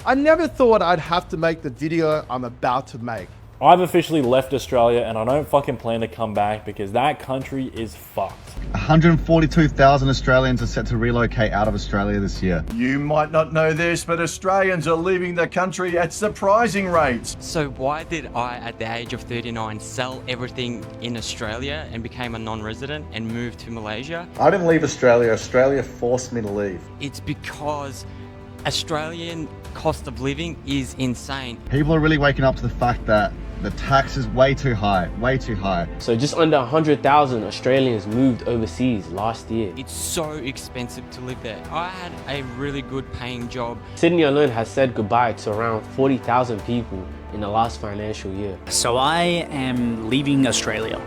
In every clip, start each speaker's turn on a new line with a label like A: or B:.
A: I never thought I'd have to make the video I'm about to make.
B: I've officially left Australia and I don't fucking plan to come back because that country is fucked.
C: 142,000 Australians are set to relocate out of Australia this year.
D: You might not know this, but Australians are leaving the country at surprising rates.
E: So why did I, at the age of 39, sell everything in Australia and became a non-resident and moved to Malaysia?
C: I didn't leave Australia. Australia forced me to leave.
E: It's because Australian cost of living is insane.
C: People are really waking up to the fact that the tax is way too high, way too high.
F: So just under 100,000 Australians moved overseas last year.
E: It's so expensive to live there. I had a really good paying job.
F: Sydney alone has said goodbye to around 40,000 people in the last financial year.
G: So I am leaving Australia.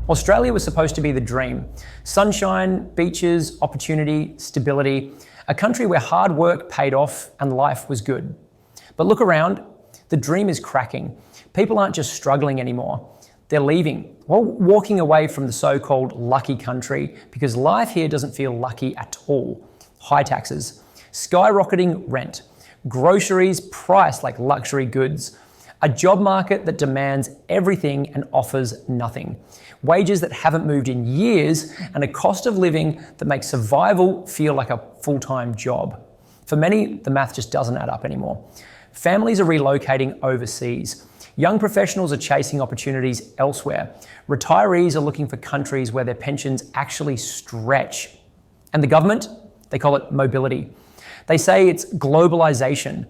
H: Australia was supposed to be the dream. Sunshine, beaches, opportunity, stability, a country where hard work paid off and life was good. But look around, the dream is cracking. People aren't just struggling anymore, they're leaving, walking away from the so-called lucky country because life here doesn't feel lucky at all. High taxes, skyrocketing rent, groceries priced like luxury goods, a job market that demands everything and offers nothing, wages that haven't moved in years, and a cost of living that makes survival feel like a full-time job. For many, the math just doesn't add up anymore. Families are relocating overseas. Young professionals are chasing opportunities elsewhere. Retirees are looking for countries where their pensions actually stretch. And the government, they call it mobility. They say it's globalization.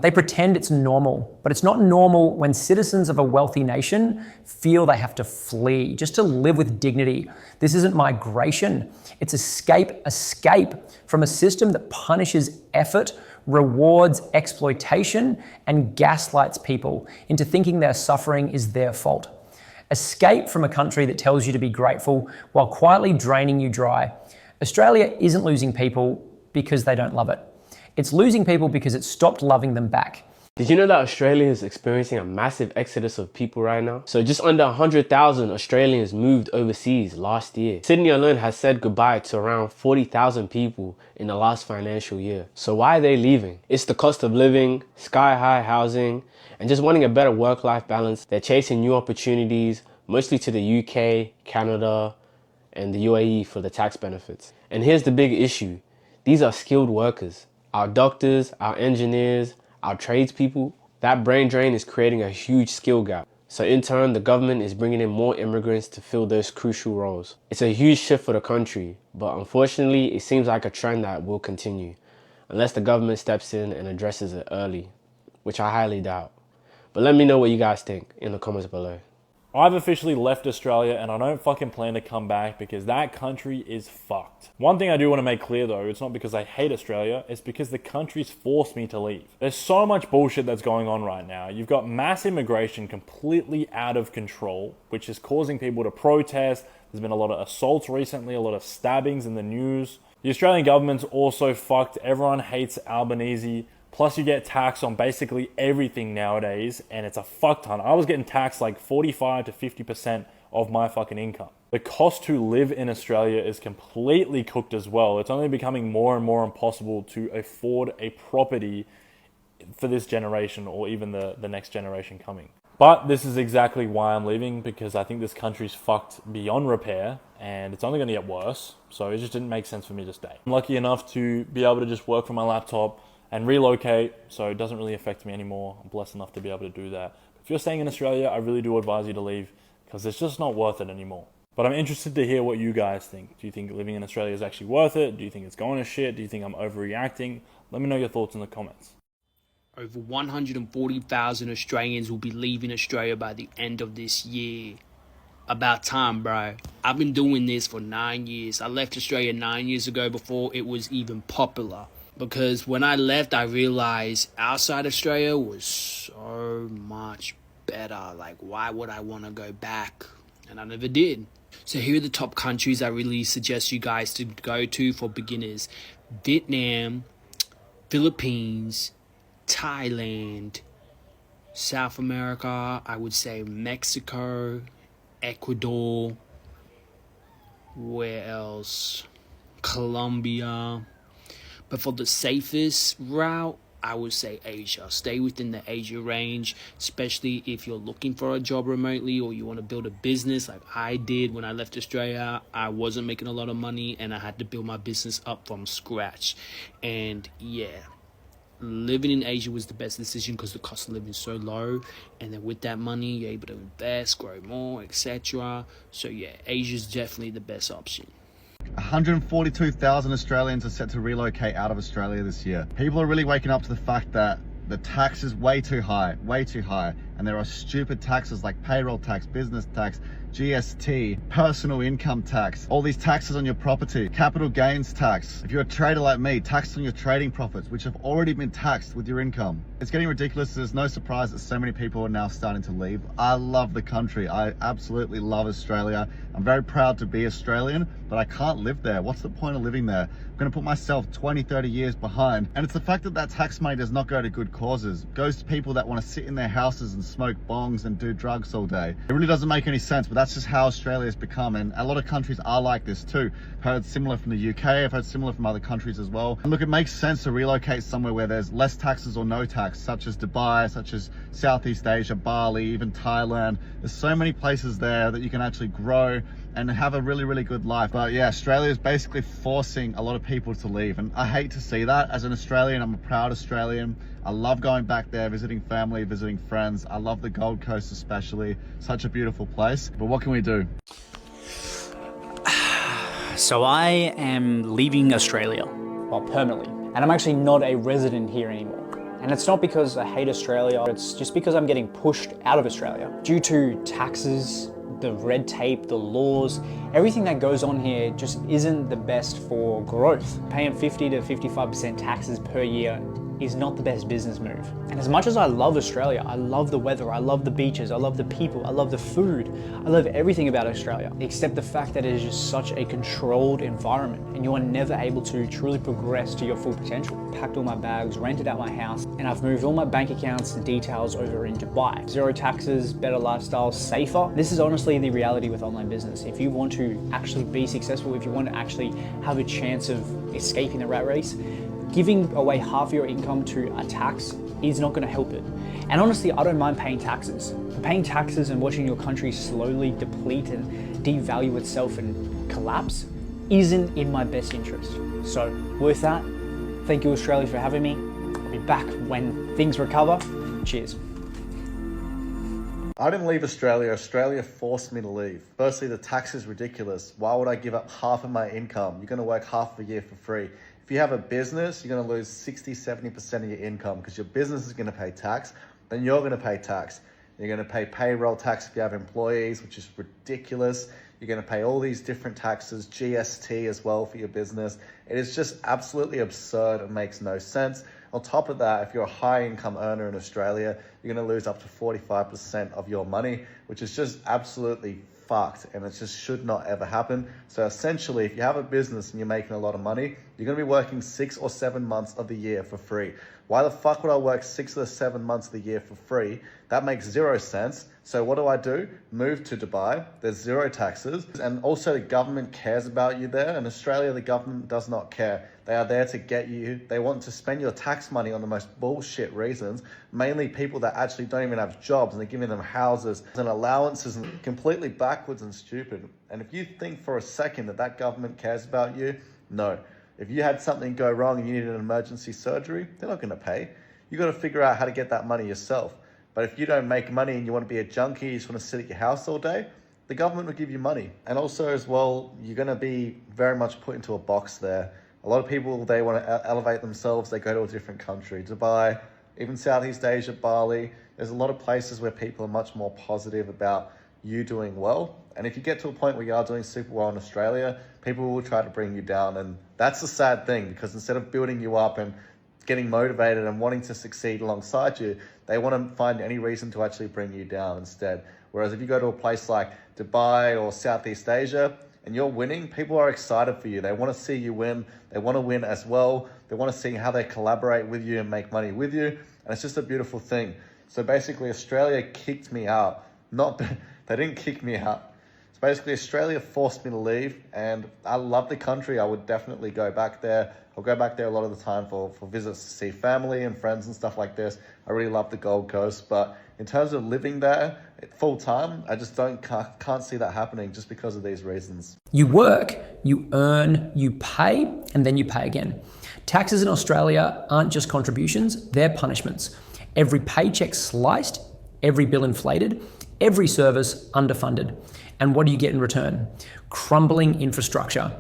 H: They pretend it's normal, but it's not normal when citizens of a wealthy nation feel they have to flee just to live with dignity. This isn't migration. It's escape from a system that punishes effort, rewards exploitation, and gaslights people into thinking their suffering is their fault. Escape from a country that tells you to be grateful while quietly draining you dry. Australia isn't losing people because they don't love it. It's losing people because it stopped loving them back.
F: Did you know that Australia is experiencing a massive exodus of people right now? So just under 100,000 Australians moved overseas last year. Sydney alone has said goodbye to around 40,000 people in the last financial year. So why are they leaving? It's the cost of living, sky-high housing, and just wanting a better work-life balance. They're chasing new opportunities, mostly to the UK, Canada, and the UAE for the tax benefits. And here's the big issue. These are skilled workers. Our doctors, our engineers, our tradespeople, that brain drain is creating a huge skill gap. So in turn, the government is bringing in more immigrants to fill those crucial roles. It's a huge shift for the country, but unfortunately, it seems like a trend that will continue, unless the government steps in and addresses it early, which I highly doubt. But let me know what you guys think in the comments below.
B: I've officially left Australia and I don't fucking plan to come back because that country is fucked. One thing I do want to make clear though, it's not because I hate Australia, it's because the country's forced me to leave. There's so much bullshit that's going on right now. You've got mass immigration completely out of control, which is causing people to protest. There's been a lot of assaults recently, a lot of stabbings in the news. The Australian government's also fucked. Everyone hates Albanese. Plus you get taxed on basically everything nowadays, and it's a fuck ton. I was getting taxed like 45 to 50% of my fucking income. The cost to live in Australia is completely cooked as well. It's only becoming more and more impossible to afford a property for this generation or even the next generation coming. But this is exactly why I'm leaving, because I think this country's fucked beyond repair and it's only gonna get worse. So it just didn't make sense for me to stay. I'm lucky enough to be able to just work from my laptop and relocate, so it doesn't really affect me anymore. I'm blessed enough to be able to do that. If you're staying in Australia, I really do advise you to leave because it's just not worth it anymore. But I'm interested to hear what you guys think. Do you think living in Australia is actually worth it? Do you think it's going to shit? Do you think I'm overreacting? Let me know your thoughts in the comments.
G: Over 140,000 Australians will be leaving Australia by the end of this year. About time, bro. I've been doing this for 9 years. I left Australia 9 years ago before it was even popular. Because when I left, I realized outside Australia was so much better. Like, why would I want to go back? And I never did. So here are the top countries I really suggest you guys to go to for beginners. Vietnam, Philippines, Thailand, South America, I would say Mexico, Ecuador, where else? Colombia. But for the safest route, I would say Asia. Stay within the Asia range, especially if you're looking for a job remotely or you want to build a business like I did when I left Australia. I wasn't making a lot of money and I had to build my business up from scratch. And yeah, living in Asia was the best decision because the cost of living is so low, and then with that money you're able to invest, grow more, etc. So yeah, Asia's definitely the best option.
C: 142,000 Australians are set to relocate out of Australia this year. People are really waking up to the fact that the tax is way too high, and there are stupid taxes like payroll tax, business tax, GST, personal income tax, all these taxes on your property, capital gains tax. If you're a trader like me, tax on your trading profits, which have already been taxed with your income. It's getting ridiculous. There's no surprise that so many people are now starting to leave. I love the country. I absolutely love Australia. I'm very proud to be Australian, but I can't live there. What's the point of living there? I'm going to put myself 20, 30 years behind. And it's the fact that that tax money does not go to good causes. It goes to people that want to sit in their houses and smoke bongs and do drugs all day. It really doesn't make any sense, but that's just how Australia has become. And a lot of countries are like this too. I've heard similar from the UK. I've heard similar from other countries as well. And look, it makes sense to relocate somewhere where there's less taxes or no tax, such as Dubai, such as Southeast Asia, Bali, even Thailand. There's so many places there that you can actually grow and have a really, really good life. But yeah, Australia is basically forcing a lot of people to leave. And I hate to see that. As an Australian, I'm a proud Australian. I love going back there, visiting family, visiting friends. I love the Gold Coast especially. Such a beautiful place. But what can we do?
I: So I am leaving Australia, well, permanently. And I'm actually not a resident here anymore. And it's not because I hate Australia, it's just because I'm getting pushed out of Australia. Due to taxes, the red tape, the laws, everything that goes on here just isn't the best for growth. Paying 50 to 55% taxes per year is not the best business move. And as much as I love Australia, I love the weather, I love the beaches, I love the people, I love the food, I love everything about Australia, except the fact that it is just such a controlled environment and you are never able to truly progress to your full potential. Packed all my bags, rented out my house, and I've moved all my bank accounts and details over in Dubai. Zero taxes, better lifestyle, safer. This is honestly the reality with online business. If you want to actually be successful, if you want to actually have a chance of escaping the rat race, giving away half your income to a tax is not going to help it. And honestly, I don't mind paying taxes. But paying taxes and watching your country slowly deplete and devalue itself and collapse isn't in my best interest. So with that, thank you Australia for having me. I'll be back when things recover. Cheers.
C: I didn't leave Australia. Australia forced me to leave. Firstly, the tax is ridiculous. Why would I give up half of my income? You're going to work half a year for free. If you have a business, you're going to lose 60, 70% of your income because your business is going to pay tax. Then you're going to pay tax. You're going to pay payroll tax if you have employees, which is ridiculous. You're going to pay all these different taxes, GST as well for your business. It is just absolutely absurd and makes no sense. On top of that, if you're a high income earner in Australia, you're going to lose up to 45% of your money, which is just absolutely fucked, and it just should not ever happen. So essentially, if you have a business and you're making a lot of money, you're going to be working 6 or 7 months of the year for free. Why the fuck would I work 6 or 7 months of the year for free? That makes zero sense. So what do? Move to Dubai. There's zero taxes. And also the government cares about you there. In Australia, the government does not care. They are there to get you. They want to spend your tax money on the most bullshit reasons. Mainly people that actually don't even have jobs, and they're giving them houses and allowances, and completely backwards and stupid. And if you think for a second that that government cares about you, no. If you had something go wrong and you needed an emergency surgery, they're not going to pay. You got to figure out how to get that money yourself. But if you don't make money and you want to be a junkie, you just want to sit at your house all day, the government will give you money. And also as well, you're going to be very much put into a box there. A lot of people, they want to elevate themselves. They go to a different country, Dubai, even Southeast Asia, Bali. There's a lot of places where people are much more positive about you doing well. And if you get to a point where you are doing super well in Australia, people will try to bring you down. And that's the sad thing, because instead of building you up and getting motivated and wanting to succeed alongside you, they want to find any reason to actually bring you down instead. Whereas if you go to a place like Dubai or Southeast Asia and you're winning, people are excited for you. They want to see you win. They want to win as well. They want to see how they collaborate with you and make money with you. And it's just a beautiful thing. So basically Australia kicked me out. They didn't kick me out. So basically, Australia forced me to leave, and I love the country. I would definitely go back there. I'll go back there a lot of the time for visits to see family and friends and stuff like this. I really love the Gold Coast, but in terms of living there full time, I just can't see that happening just because of these reasons.
H: You work, you earn, you pay, and then you pay again. Taxes in Australia aren't just contributions, they're punishments. Every paycheck sliced, every bill inflated, every service underfunded. And what do you get in return? Crumbling infrastructure,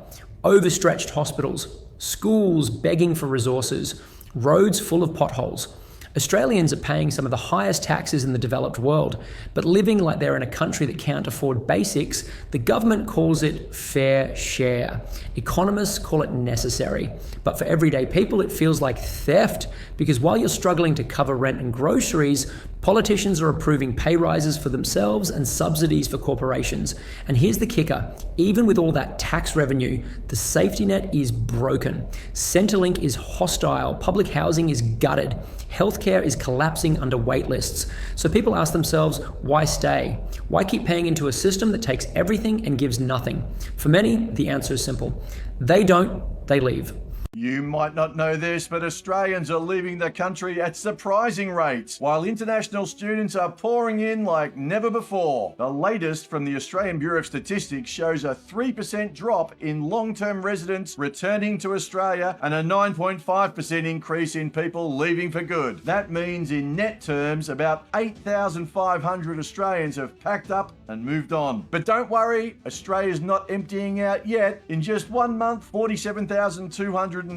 H: overstretched hospitals, schools begging for resources, roads full of potholes. Australians are paying some of the highest taxes in the developed world, but living like they're in a country that can't afford basics, the government calls it fair share. Economists call it necessary. But for everyday people, it feels like theft, because while you're struggling to cover rent and groceries, politicians are approving pay rises for themselves and subsidies for corporations. And here's the kicker, even with all that tax revenue, the safety net is broken. Centrelink is hostile, public housing is gutted, healthcare is collapsing under wait lists. So people ask themselves, why stay? Why keep paying into a system that takes everything and gives nothing? For many, the answer is simple. They don't, they leave.
D: You might not know this, but Australians are leaving the country at surprising rates, while international students are pouring in like never before. The latest from the Australian Bureau of Statistics shows a 3% drop in long-term residents returning to Australia and a 9.5% increase in people leaving for good. That means in net terms, about 8,500 Australians have packed up and moved on. But don't worry, Australia's not emptying out yet. In just 1 month, 47,230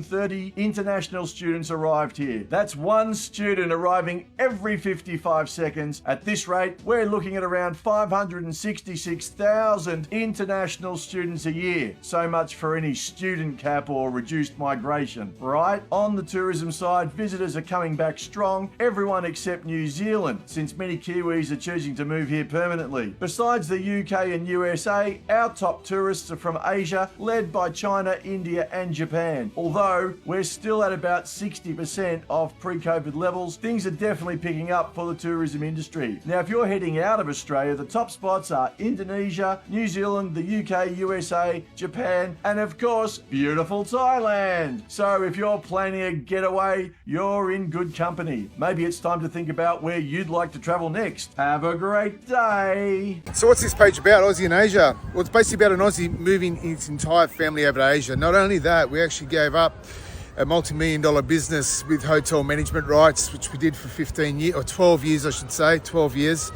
D: international students arrived here. That's one student arriving every 55 seconds. At this rate, we're looking at around 566,000 international students a year. So much for any student cap or reduced migration, right? On the tourism side, visitors are coming back strong, everyone except New Zealand, since many Kiwis are choosing to move here permanently. Besides the UK and USA, our top tourists are from Asia, led by China, India, and Japan. Although we're still at about 60% of pre-COVID levels, things are definitely picking up for the tourism industry. Now, if you're heading out of Australia, the top spots are Indonesia, New Zealand, the UK, USA, Japan, and of course, beautiful Thailand. So if you're planning a getaway, you're in good company. Maybe it's time to think about where you'd like to travel next. Have a great day.
J: So what's this page about? Aussie in Asia. Well, it's basically about an Aussie moving his entire family over to Asia. Not only that, we actually gave up a multi-million-dollar business with hotel management rights, which we did for 15 years, or 12 years, I should say, 12 years,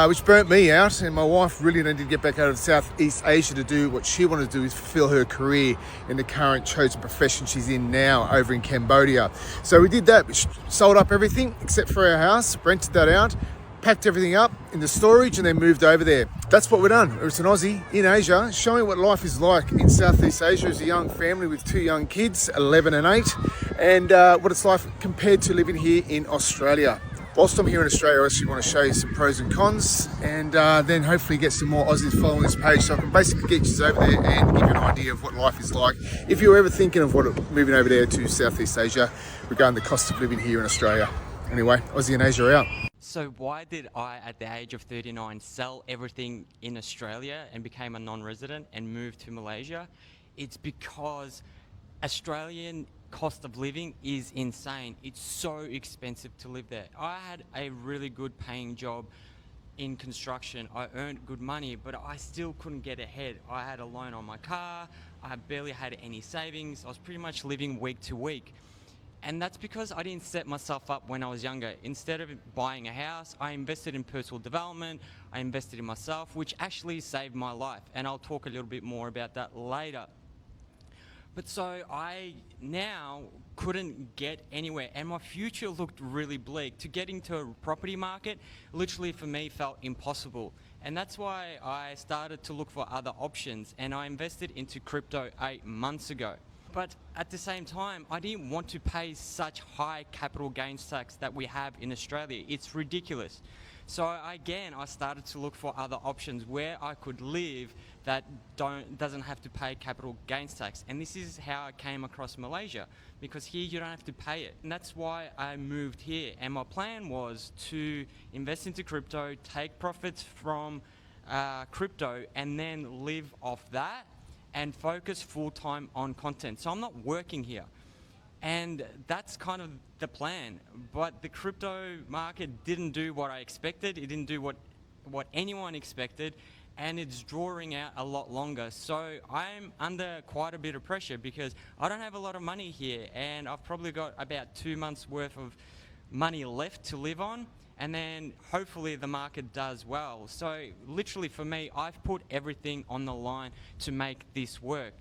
J: which burnt me out. And my wife really needed to get back out of Southeast Asia to do what she wanted to do, is fulfill her career in the current chosen profession she's in now over in Cambodia. So we did that. We sold up everything except for our house, rented that out, packed everything up in the storage, and then moved over there. That's what we've done. It's an Aussie in Asia, showing what life is like in Southeast Asia as a young family with 2 young kids, 11 and 8, and what it's like compared to living here in Australia. Whilst I'm here in Australia, I actually want to show you some pros and cons, and then hopefully get some more Aussies following this page, so I can basically get you over there and give you an idea of what life is like if you're ever thinking of moving over there to Southeast Asia regarding the cost of living here in Australia. Anyway, Aussie and Asia are out.
E: So why did I, at the age of 39, sell everything in Australia and became a non-resident and moved to Malaysia? It's because Australian cost of living is insane. It's so expensive to live there. I had a really good paying job in construction. I earned good money, but I still couldn't get ahead. I had a loan on my car. I barely had any savings. I was pretty much living week to week. And that's because I didn't set myself up when I was younger. Instead of buying a house, I invested in personal development, I invested in myself, which actually saved my life. And I'll talk a little bit more about that later. But so I now couldn't get anywhere, and my future looked really bleak. To get into a property market, literally for me felt impossible. And that's why I started to look for other options, and I invested into crypto 8 months ago. But at the same time, I didn't want to pay such high capital gains tax that we have in Australia. It's ridiculous. So again, I started to look for other options where I could live that doesn't have to pay capital gains tax. And this is how I came across Malaysia, because here you don't have to pay it. And that's why I moved here. And my plan was to invest into crypto, take profits from crypto and then live off that and focus full-time on content. So I'm not working here. And that's kind of the plan. But the crypto market didn't do what I expected. It didn't do what anyone expected. And it's drawing out a lot longer. So I'm under quite a bit of pressure because I don't have a lot of money here, and I've probably got about 2 months worth of money left to live on, and then hopefully the market does well. So literally for me, I've put everything on the line to make this work.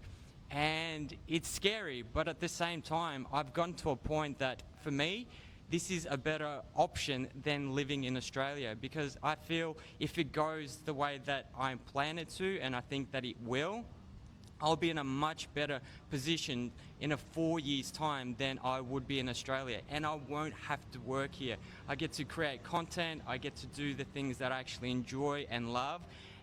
E: And it's scary, but at the same time, I've gotten to a point that for me, this is a better option than living in Australia, because I feel if it goes the way that I plan it to, and I think that it will, I'll be in a much better position in a 4 years' time than I would be in Australia. And I won't have to work here. I get to create content, I get to do the things that I actually enjoy and love,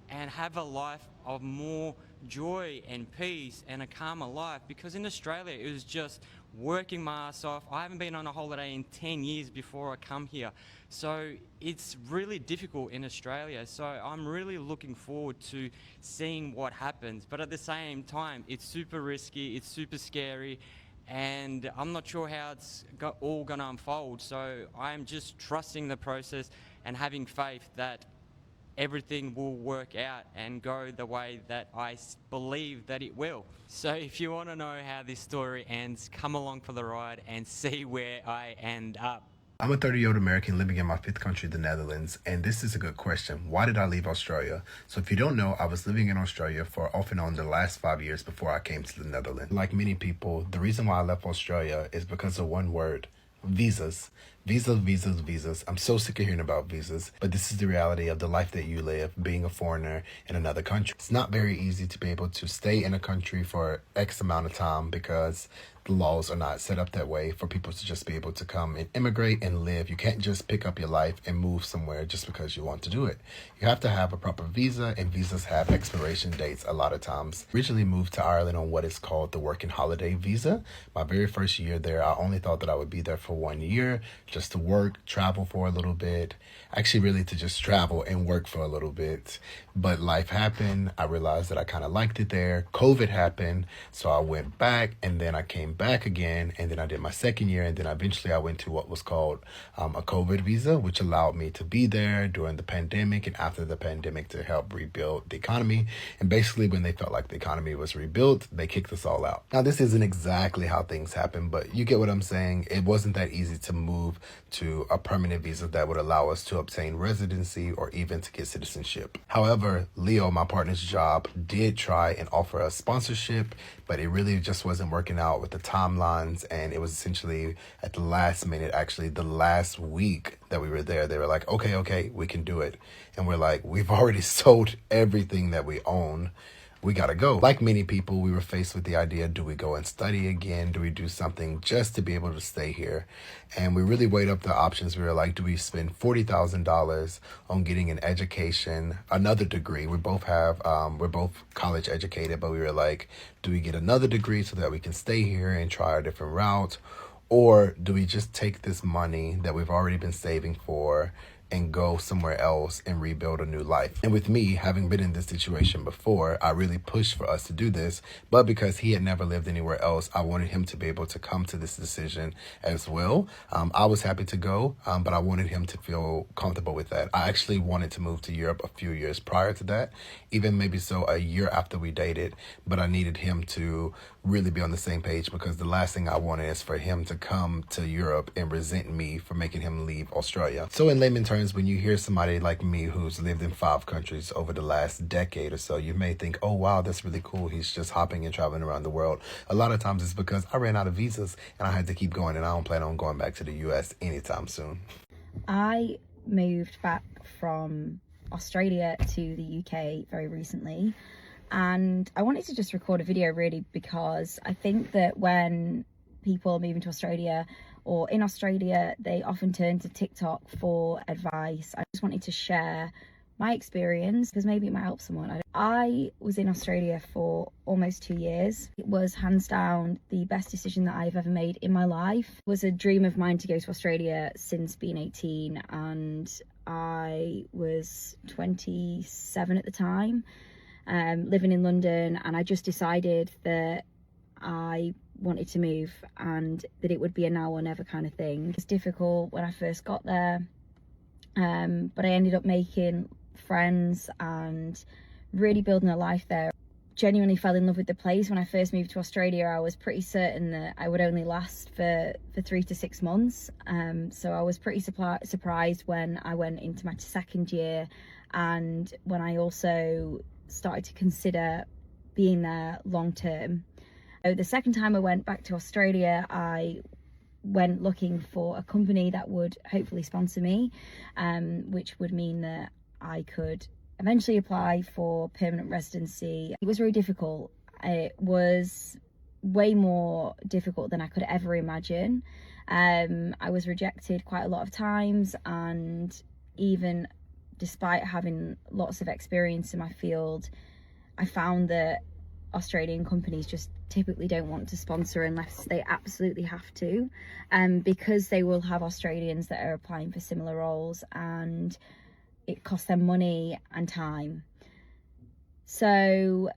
E: and have a life of more joy and peace and a calmer life. Because in Australia, it was just working my ass off. I haven't been on a holiday in 10 years before I come here. So it's really difficult in Australia. So I'm really looking forward to seeing what happens. But at the same time, it's super risky, it's super scary, and I'm not sure how it's all going to unfold. So I'm just trusting the process and having faith that everything will work out and go the way that I believe that it will. So if you want to know how this story ends, come along for the ride and see where I end up.
K: I'm a 30-year-old American living in my fifth country, the Netherlands, and this is a good question. Why did I leave Australia? So if you don't know, I was living in Australia for off and on the last 5 years before I came to the Netherlands. Like many people, the reason why I left Australia is because of one word: visas. Visas. I'm so sick of hearing about visas, but this is the reality of the life that you live being a foreigner in another country. It's not very easy to be able to stay in a country for X amount of time because the laws are not set up that way for people to just be able to come and immigrate and live. You can't just pick up your life and move somewhere just because you want to do it. You have to have a proper visa, and visas have expiration dates a lot of times. Originally moved to Ireland on what is called the working holiday visa. My very first year there, I only thought that I would be there for 1 year, just to work, travel for a little bit. Actually, really to just travel and work for a little bit. But life happened. I realized that I kind of liked it there. COVID happened, so I went back, and then I came back again, and then I did my second year, and then eventually I went to what was called a COVID visa, which allowed me to be there during the pandemic and after the pandemic to help rebuild the economy. And basically when they felt like the economy was rebuilt, they kicked us all out. Now, this isn't exactly how things happen, but you get what I'm saying. It wasn't that easy to move to a permanent visa that would allow us to obtain residency or even to get citizenship. However, Leo, my partner's job, did try and offer us sponsorship, but it really just wasn't working out with the timelines. And it was essentially at the last minute, actually the last week that we were there, they were like, okay, we can do it. And we're like, we've already sold everything that we own. We gotta go. Like many people, we were faced with the idea, do we go and study again? Do we do something just to be able to stay here? And we really weighed up the options. We were like, do we spend $40,000 on getting an education, another degree? We're both college educated, but we were like, do we get another degree so that we can stay here and try a different route? Or do we just take this money that we've already been saving for and go somewhere else and rebuild a new life? And with me having been in this situation before, I really pushed for us to do this. But because he had never lived anywhere else, I wanted him to be able to come to this decision as well. I was happy to go, but I wanted him to feel comfortable with that. I actually wanted to move to Europe a few years prior to that, even maybe so a year after we dated, but I needed him to really be on the same page, because the last thing I wanted is for him to come to Europe and resent me for making him leave Australia. So in layman terms, when you hear somebody like me who's lived in 5 countries over the last decade or so, you may think, oh wow, that's really cool. He's just hopping and traveling around the world. A lot of times it's because I ran out of visas and I had to keep going, and I don't plan on going back to the US anytime soon.
L: I moved back from Australia to the UK very recently, and I wanted to just record a video really because I think that when people are moving to Australia or in Australia, they often turn to TikTok for advice. I just wanted to share my experience because maybe it might help someone. I was in Australia for almost 2 years. It was hands down the best decision that I've ever made in my life. It was a dream of mine to go to Australia since being 18, and I was 27 at the time, living in London, and I just decided that I wanted to move and that it would be a now or never kind of thing. It was difficult when I first got there, but I ended up making friends and really building a life there. Genuinely fell in love with the place. When I first moved to Australia, I was pretty certain that I would only last for 3 to 6 months. So I was pretty surprised when I went into my second year, and when I also started to consider being there long term. So the second time I went back to Australia, I went looking for a company that would hopefully sponsor me, which would mean that I could eventually apply for permanent residency. It was very difficult. It was way more difficult than I could ever imagine. I was rejected quite a lot of times, and even despite having lots of experience in my field, I found that Australian companies just typically don't want to sponsor unless they absolutely have to, because they will have Australians that are applying for similar roles, and it costs them money and time. So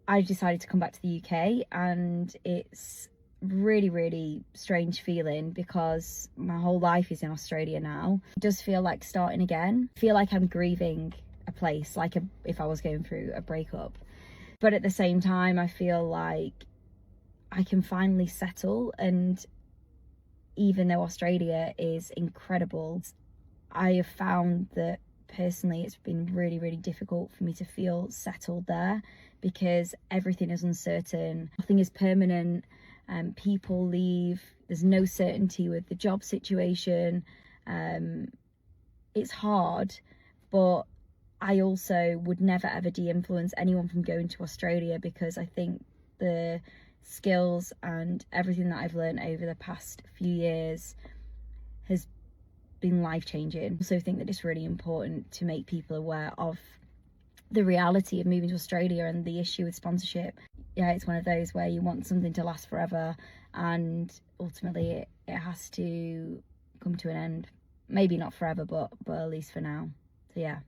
L: I decided to come back to the UK, and it's really, really strange feeling because my whole life is in Australia now. It does feel like starting again. I feel like I'm grieving a place, like if I was going through a breakup. But at the same time, I feel like I can finally settle, and even though Australia is incredible, I have found that personally it's been really, really difficult for me to feel settled there, because everything is uncertain, nothing is permanent, people leave, there's no certainty with the job situation. It's hard, but I also would never ever de-influence anyone from going to Australia, because I think the skills and everything that I've learned over the past few years has been life-changing. I also think that it's really important to make people aware of the reality of moving to Australia and the issue with sponsorship. Yeah, it's one of those where you want something to last forever, and ultimately it has to come to an end. Maybe not forever, but at least for now. So yeah.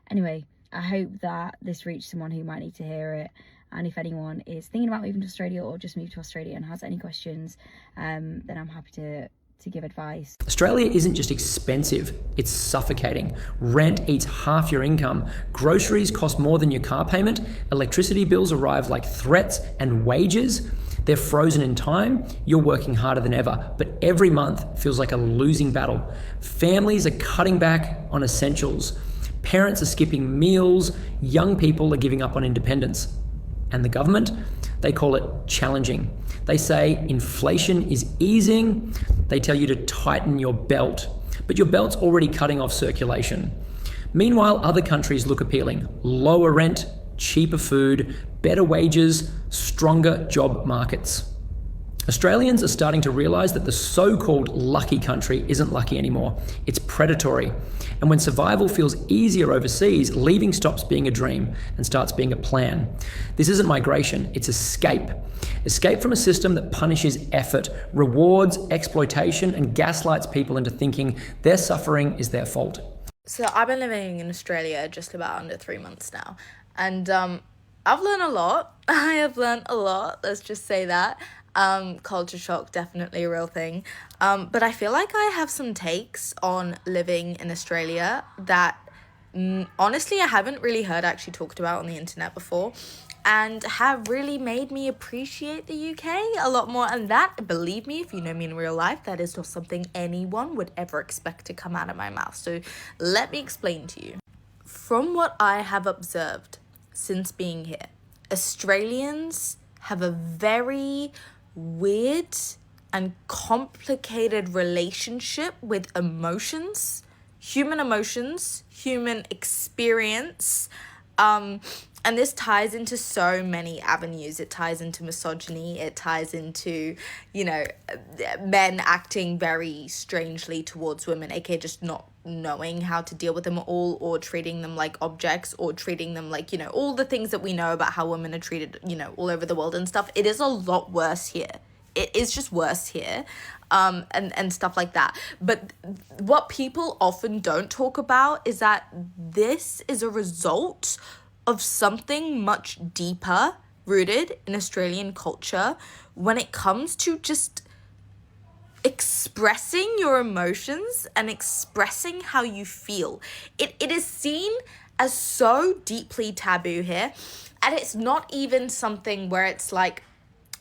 L: Anyway, I hope that this reached someone who might need to hear it. And if anyone is thinking about moving to Australia or just moved to Australia and has any questions, then I'm happy to give advice.
H: Australia isn't just expensive, it's suffocating. Rent eats half your income, groceries cost more than your car payment, electricity bills arrive like threats, and wages, they're frozen in time. You're working harder than ever, but every month feels like a losing battle. Families are cutting back on essentials. Parents are skipping meals. Young people are giving up on independence. And the government, they call it challenging. They say inflation is easing. They tell you to tighten your belt, but your belt's already cutting off circulation. Meanwhile, other countries look appealing. Lower rent, cheaper food, better wages, stronger job markets. Australians are starting to realise that the so-called lucky country isn't lucky anymore. It's predatory. And when survival feels easier overseas, leaving stops being a dream and starts being a plan. This isn't migration, it's escape. Escape from a system that punishes effort, rewards exploitation, and gaslights people into thinking their suffering is their fault.
M: So I've been living in Australia just about under 3 months now. And I've learned a lot. I have learned a lot, let's just say that. Culture shock, definitely a real thing. But I feel like I have some takes on living in Australia that honestly I haven't really heard actually talked about on the internet before, and have really made me appreciate the UK a lot more. And that, believe me, if you know me in real life, that is not something anyone would ever expect to come out of my mouth. So let me explain to you. From what I have observed since being here, Australians have a very weird and complicated relationship with emotions, human experience, and this ties into so many avenues. It ties into misogyny, it ties into, men acting very strangely towards women, aka just not knowing how to deal with them all, or treating them like objects, or treating them like, all the things that we know about how women are treated, all over the world and stuff. It is a lot worse here. it is just worse here, and stuff like that. But what people often don't talk about is that this is a result of something much deeper rooted in Australian culture when it comes to just expressing your emotions and expressing how you feel. It is seen as so deeply taboo here, and it's not even something where it's like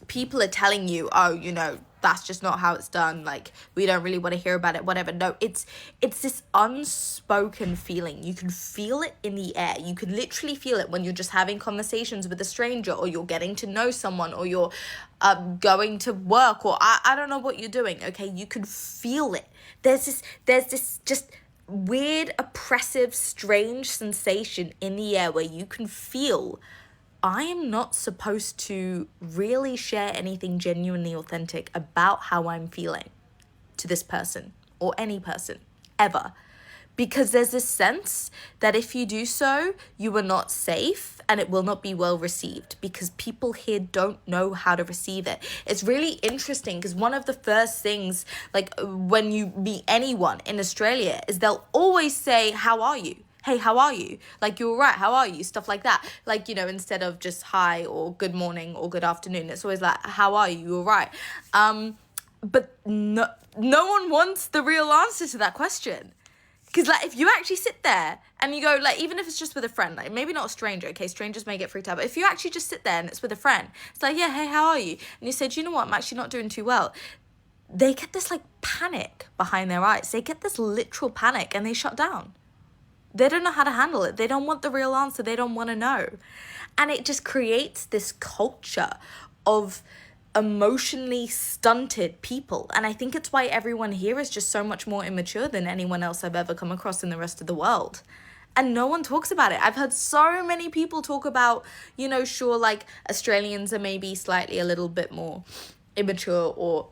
M: people are telling you, oh, you know, that's just not how it's done, like we don't really want to hear about it, whatever. No, it's this unspoken feeling. You can feel it in the air. You can literally feel it when you're just having conversations with a stranger, or you're getting to know someone, or you're going to work, or I don't know what you're doing. Okay, you can feel it. There's this just weird, oppressive, strange sensation in the air where you can feel, I am not supposed to really share anything genuinely authentic about how I'm feeling to this person or any person ever. Because there's this sense that if you do so, you are not safe and it will not be well received because people here don't know how to receive it. It's really interesting because one of the first things, like when you meet anyone in Australia, is they'll always say, how are you? Hey, how are you? Like, you're right, how are you? Stuff like that. Like, you know, instead of just hi or good morning or good afternoon, it's always like, how are you? You're right. But no one wants the real answer to that question. Because, like, if you actually sit there and you go, like, even if it's just with a friend, like, maybe not a stranger, okay, strangers may get freaked out, but if you actually just sit there and it's with a friend, it's like, yeah, hey, how are you? And you say, do you know what, I'm actually not doing too well. They get this, like, panic behind their eyes. They get this literal panic and they shut down. They don't know how to handle it. They don't want the real answer. They don't want to know. And it just creates this culture of emotionally stunted people. And I think it's why everyone here is just so much more immature than anyone else I've ever come across in the rest of the world. And no one talks about it. I've heard so many people talk about, you know, sure, like Australians are maybe slightly a little bit more immature, or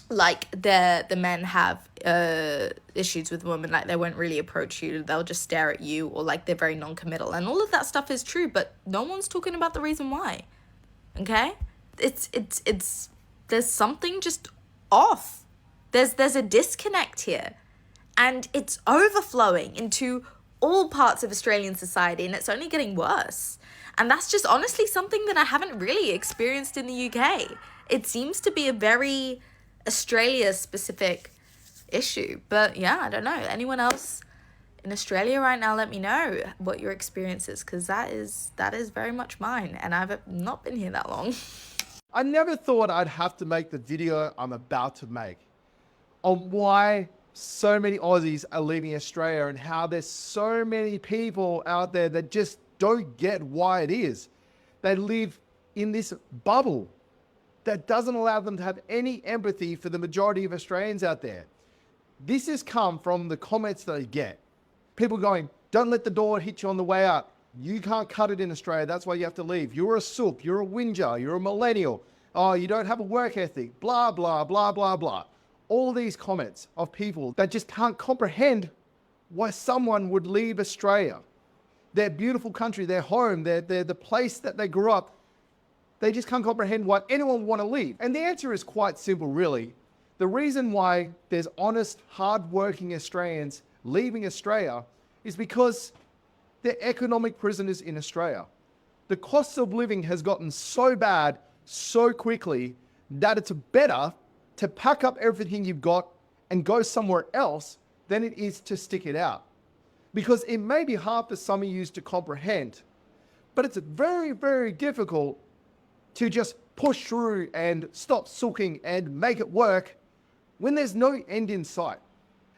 M: like the men have issues with women, like they won't really approach you, they'll just stare at you, or like they're very non-committal, and all of that stuff is true, but no one's talking about the reason why. Okay, it's there's something just off. There's a disconnect here, and it's overflowing into all parts of Australian society, and it's only getting worse. And that's just honestly something that I haven't really experienced in the UK. It seems to be a very Australia specific issue. But yeah, I don't know. Anyone else in Australia right now, let me know what your experience is, because that is very much mine, and I've not been here that long.
A: I never thought I'd have to make the video I'm about to make on why so many Aussies are leaving Australia and how there's so many people out there that just don't get why it is. They live in this bubble that doesn't allow them to have any empathy for the majority of Australians out there. This has come from the comments that I get. People going, don't let the door hit you on the way out. You can't cut it in Australia, that's why you have to leave. You're a sook, you're a whinger, you're a millennial. Oh, you don't have a work ethic, blah, blah, blah, blah, blah. All these comments of people that just can't comprehend why someone would leave Australia. Their beautiful country, their home, their the place that they grew up. They just can't comprehend why anyone would want to leave. And the answer is quite simple, really. The reason why there's honest, hard-working Australians leaving Australia is because they're economic prisoners in Australia. The cost of living has gotten so bad so quickly that it's better to pack up everything you've got and go somewhere else than it is to stick it out. Because it may be hard for some of you to comprehend, but it's very, very difficult to just push through and stop sulking and make it work when there's no end in sight.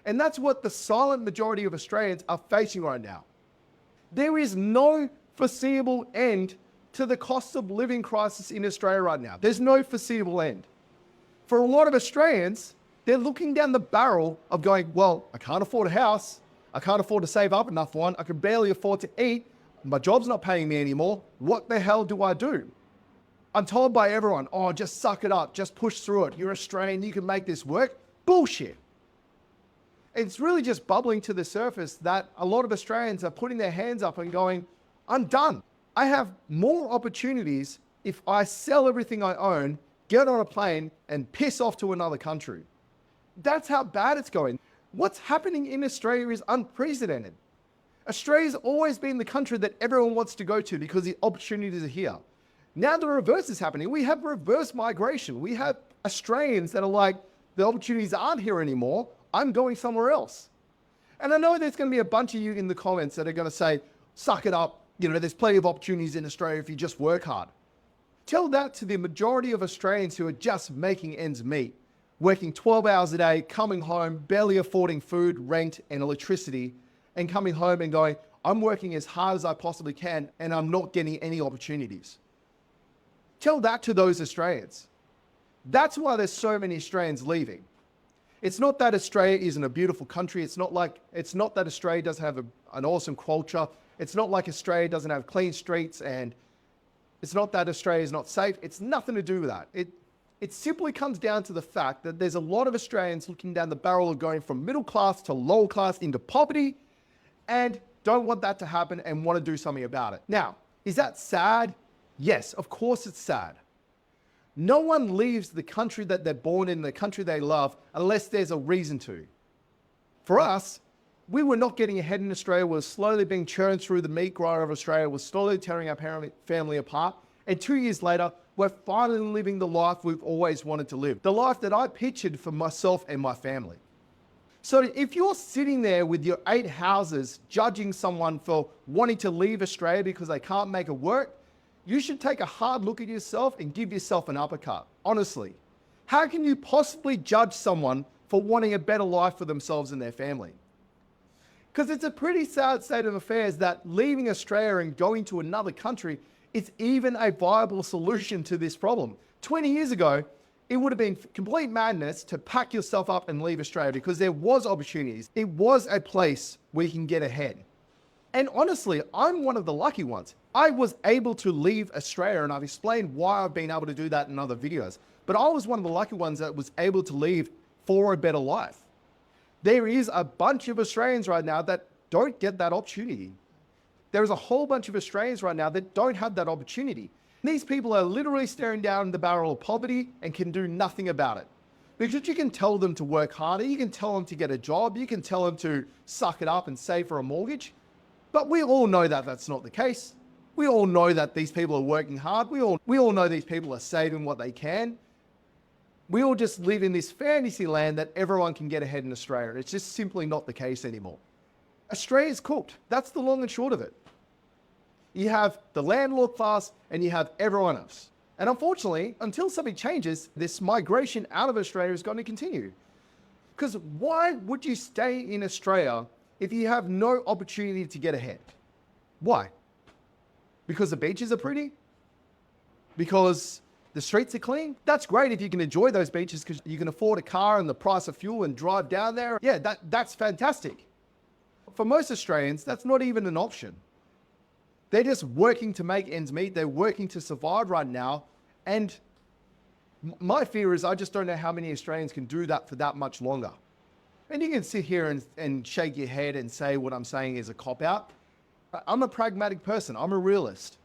A: And that's what the silent majority of Australians are facing right now. There is no foreseeable end to the cost of living crisis in Australia right now. There's no foreseeable end. For a lot of Australians, they're looking down the barrel of going, well, I can't afford a house. I can't afford to save up enough for one. I can barely afford to eat. My job's not paying me anymore. What the hell do I do? I'm told by everyone, oh, just suck it up. Just push through it. You're Australian. You can make this work. Bullshit. It's really just bubbling to the surface that a lot of Australians are putting their hands up and going, I'm done. I have more opportunities if I sell everything I own, get on a plane and piss off to another country. That's how bad it's going. What's happening in Australia is unprecedented. Australia's always been the country that everyone wants to go to because the opportunities are here. Now the reverse is happening. We have reverse migration. We have Australians that are like, the opportunities aren't here anymore. I'm going somewhere else. And I know there's going to be a bunch of you in the comments that are going to say, suck it up. You know, there's plenty of opportunities in Australia if you just work hard. Tell that to the majority of Australians who are just making ends meet, working 12 hours a day, coming home, barely affording food, rent, and electricity, and coming home and going, I'm working as hard as I possibly can, and I'm not getting any opportunities. Tell that to those Australians. That's why there's so many Australians leaving. It's not that Australia isn't a beautiful country. It's not that Australia doesn't have an awesome culture. It's not like Australia doesn't have clean streets, and it's not that Australia is not safe. It's nothing to do with that. It simply comes down to the fact that there's a lot of Australians looking down the barrel of going from middle class to lower class into poverty and don't want that to happen and want to do something about it. Now, is that sad? Yes, of course it's sad. No one leaves the country that they're born in, the country they love, unless there's a reason to. For us, we were not getting ahead in Australia. We were slowly being churned through the meat grinder of Australia. We're slowly tearing our family apart. And 2 years later, we're finally living the life we've always wanted to live. The life that I pictured for myself and my family. So if you're sitting there with your 8 houses judging someone for wanting to leave Australia because they can't make it work, you should take a hard look at yourself and give yourself an uppercut. Honestly, how can you possibly judge someone for wanting a better life for themselves and their family? Because it's a pretty sad state of affairs that leaving Australia and going to another country is even a viable solution to this problem. 20 years ago, it would have been complete madness to pack yourself up and leave Australia because there was opportunities. It was a place where you can get ahead. And honestly, I'm one of the lucky ones. I was able to leave Australia, and I've explained why I've been able to do that in other videos. But I was one of the lucky ones that was able to leave for a better life. There is a bunch of Australians right now that don't get that opportunity. There is a whole bunch of Australians right now that don't have that opportunity. These people are literally staring down the barrel of poverty and can do nothing about it. Because you can tell them to work harder, you can tell them to get a job, you can tell them to suck it up and save for a mortgage. But we all know that that's not the case. We all know that these people are working hard. We all know these people are saving what they can. We all just live in this fantasy land that everyone can get ahead in Australia. It's just simply not the case anymore. Australia's cooked. That's the long and short of it. You have the landlord class and you have everyone else. And unfortunately, until something changes, this migration out of Australia is going to continue. Because why would you stay in Australia if you have no opportunity to get ahead? Why? Because the beaches are pretty? Because the streets are clean? That's great if you can enjoy those beaches because you can afford a car and the price of fuel and drive down there. Yeah, that's fantastic. For most Australians, that's not even an option. They're just working to make ends meet. They're working to survive right now. And my fear is I just don't know how many Australians can do that for that much longer. And you can sit here and shake your head and say what I'm saying is a cop-out. I'm a pragmatic person. I'm a realist.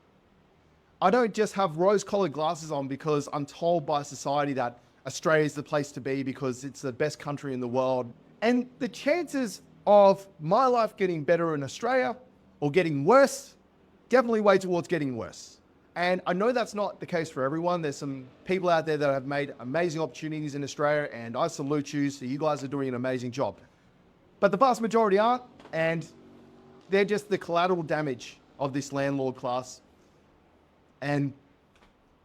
A: I don't just have rose-colored glasses on because I'm told by society that Australia is the place to be because it's the best country in the world. And the chances of my life getting better in Australia or getting worse definitely way towards getting worse. And I know that's not the case for everyone. There's some people out there that have made amazing opportunities in Australia, and I salute you. So you guys are doing an amazing job. But the vast majority aren't, and they're just the collateral damage of this landlord class. And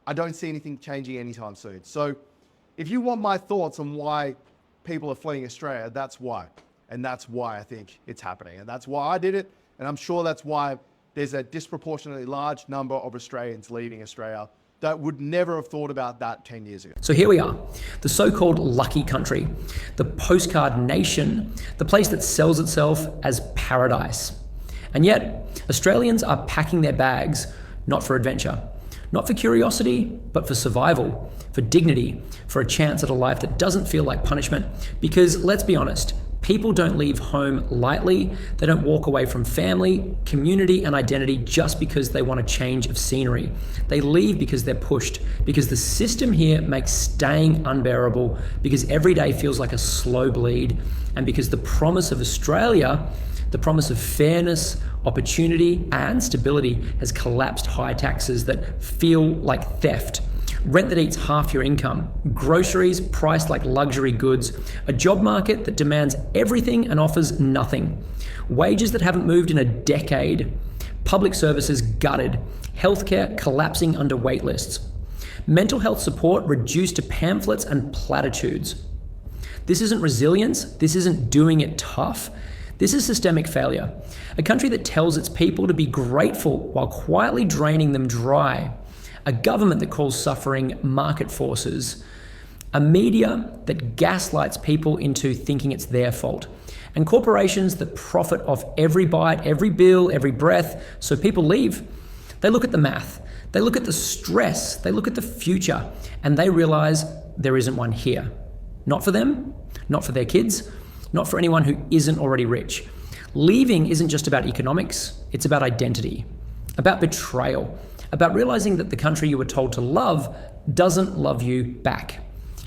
A: I don't see anything changing anytime soon. So if you want my thoughts on why people are fleeing Australia, that's why. And that's why I think it's happening. And that's why I did it. And I'm sure that's why there's a disproportionately large number of Australians leaving Australia that would never have thought about that 10 years ago.
H: So here we are, the so-called lucky country, the postcard nation, the place that sells itself as paradise. And yet, Australians are packing their bags, not for adventure, not for curiosity, but for survival, for dignity, for a chance at a life that doesn't feel like punishment. Because let's be honest, People don't leave home lightly. They don't walk away from family, community, and identity just because they want a change of scenery. They leave because they're pushed, because the system here makes staying unbearable, because every day feels like a slow bleed, and because the promise of Australia, the promise of fairness, opportunity, and stability has collapsed. High taxes that feel like theft, rent that eats half your income, groceries priced like luxury goods, a job market that demands everything and offers nothing, wages that haven't moved in a decade, public services gutted, healthcare collapsing under wait lists, mental health support reduced to pamphlets and platitudes. This isn't resilience, this isn't doing it tough. This is systemic failure. A country that tells its people to be grateful while quietly draining them dry. A government that calls suffering market forces. A media that gaslights people into thinking it's their fault. And corporations that profit off every bite, every bill, every breath, so people leave. They look at the math, they look at the stress, they look at the future, and they realize there isn't one here. Not for them, not for their kids, not for anyone who isn't already rich. Leaving isn't just about economics, it's about identity, about betrayal, about realizing that the country you were told to love doesn't love you back.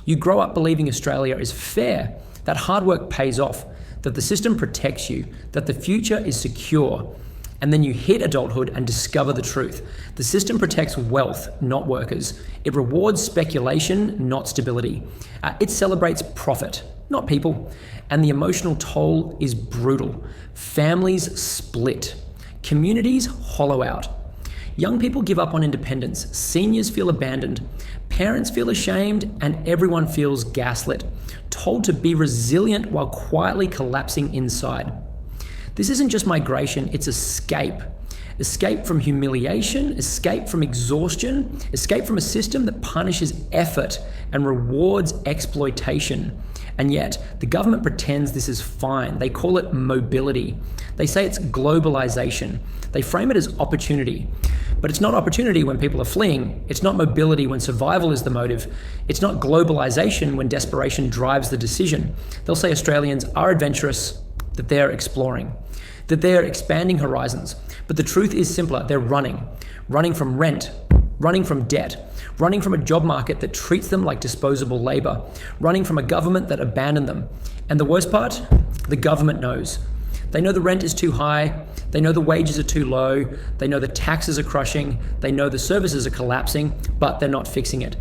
H: You grow up believing Australia is fair, that hard work pays off, that the system protects you, that the future is secure. And then you hit adulthood and discover the truth. The system protects wealth, not workers. It rewards speculation, not stability. It celebrates profit, not people. And the emotional toll is brutal. Families split. Communities hollow out. Young people give up on independence, seniors feel abandoned, parents feel ashamed, and everyone feels gaslit, told to be resilient while quietly collapsing inside. This isn't just migration, it's escape. Escape from humiliation, escape from exhaustion, escape from a system that punishes effort and rewards exploitation. And yet, the government pretends this is fine. They call it mobility. They say it's globalization. They frame it as opportunity. But it's not opportunity when people are fleeing. It's not mobility when survival is the motive. It's not globalization when desperation drives the decision. They'll say Australians are adventurous, that they're exploring, that they're expanding horizons. But the truth is simpler. They're running. Running from rent, running from debt, running from a job market that treats them like disposable labor, running from a government that abandoned them. And the worst part? The government knows. They know the rent is too high, they know the wages are too low, they know the taxes are crushing, they know the services are collapsing, but they're not fixing it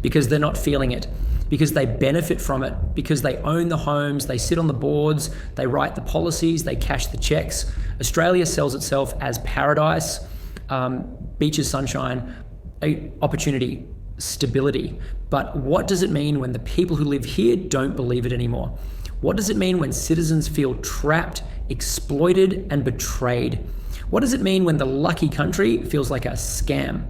H: because they're not feeling it, because they benefit from it, because they own the homes, they sit on the boards, they write the policies, they cash the checks. Australia sells itself as paradise, beaches, sunshine, opportunity, stability. But what does it mean when the people who live here don't believe it anymore? What does it mean when citizens feel trapped, exploited, and betrayed? What does it mean when the lucky country feels like a scam?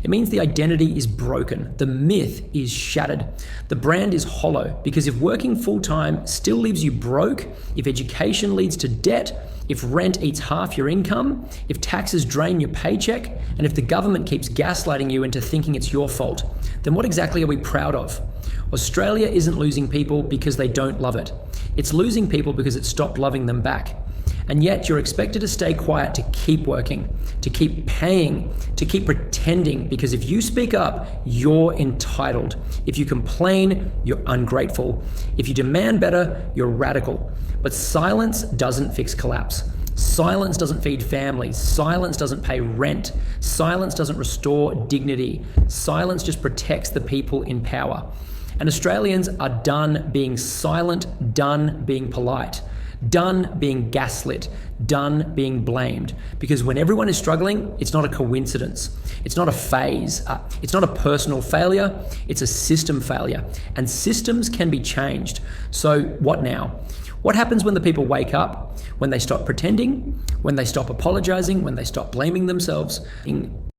H: It means the identity is broken, the myth is shattered, the brand is hollow, because if working full-time still leaves you broke, if education leads to debt, if rent eats half your income, if taxes drain your paycheck, and if the government keeps gaslighting you into thinking it's your fault, then what exactly are we proud of? Australia isn't losing people because they don't love it. It's losing people because it stopped loving them back. And yet you're expected to stay quiet, to keep working, to keep paying, to keep pretending, because if you speak up, you're entitled. If you complain, you're ungrateful. If you demand better, you're radical. But silence doesn't fix collapse. Silence doesn't feed families. Silence doesn't pay rent. Silence doesn't restore dignity. Silence just protects the people in power. And Australians are done being silent, done being polite, done being gaslit, done being blamed. Because when everyone is struggling, it's not a coincidence. It's not a phase. It's not a personal failure. It's a system failure. And systems can be changed. So what now? What happens when the people wake up? When they stop pretending? When they stop apologizing? When they stop blaming themselves?